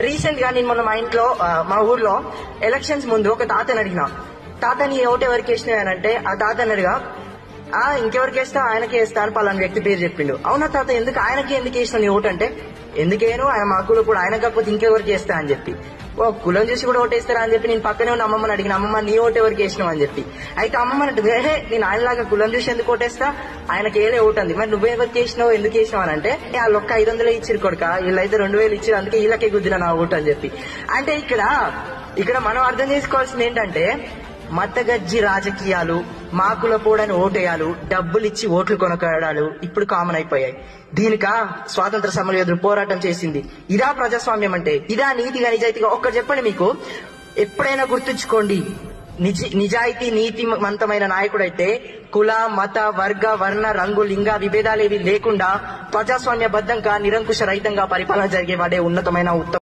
Recent గా నేను మొన్న మా ఇంట్లో మా ఊర్లో ఎలక్షన్స్ ముందు ఒక తాతని అడిగిన, తాతని ఓటు ఎవరికి వేసినాయనంటే ఆ తాత అన్నడుగా ఇంకెవరికి వేస్తా ఆయనకి వేస్తా అని పలానా వ్యక్తి పేరు చెప్పిండు. అవునా తాత ఎందుకు ఆయనకి ఎందుకు వేసిన నీ ఓటు అంటే, ఎందుకేను ఆయన మా కులం కూడా ఆయన కాకపోతే ఇంకెవరికి వేస్తా అని చెప్పి, ఓ కులం చూసి కూడా ఓటేస్తారా అని చెప్పి నేను పక్కనే ఉన్న అమ్మమ్మని అడిగిన, అమ్మమ్మ నీ ఓటు ఎవరికి వేసినావు అని చెప్పి. అయితే అమ్మమ్మ అంటే నేను ఆయనలాగా కులం చూసి ఎందుకు ఓటేస్తా, ఆయనకి ఏదే ఓటు అంది, మరి నువ్వెవరికి వేసినావు ఎందుకు వేసినావు అని అంటే, వాళ్ళు ఒక్క 500 ఇచ్చిరు కొడుక, వీళ్ళైతే 2000 ఇచ్చిరు, అందుకే వీళ్ళకే గుద్దిన నా ఓటు అని చెప్పి. అంటే ఇక్కడ మనం అర్థం చేసుకోవాల్సింది ఏంటంటే, మతగజ్జి రాజకీయాలు, మాకుల పోడని ఓటేయాలు, డబ్బులిచ్చి ఓట్లు కొనకడాలు ఇప్పుడు కామన్ అయిపోయాయి. దీనికా స్వాతంత్ర సమరయోధులు పోరాటం చేసింది, ఇదా ప్రజాస్వామ్యం అంటే, ఇదా నీతిగా నిజాయితీగా? ఒక్కటి చెప్పండి, మీకు ఎప్పుడైనా గుర్తుంచుకోండి, నిజాయితీ నీతిమంతమైన నాయకుడైతే కుల మత వర్గ వర్ణ రంగు లింగ విభేదాలేవి లేకుండా ప్రజాస్వామ్యబద్ధంగా నిరంకుశ రహితంగా పరిపాలన జరిగేవాడే ఉన్నతమైన ఉత్తమ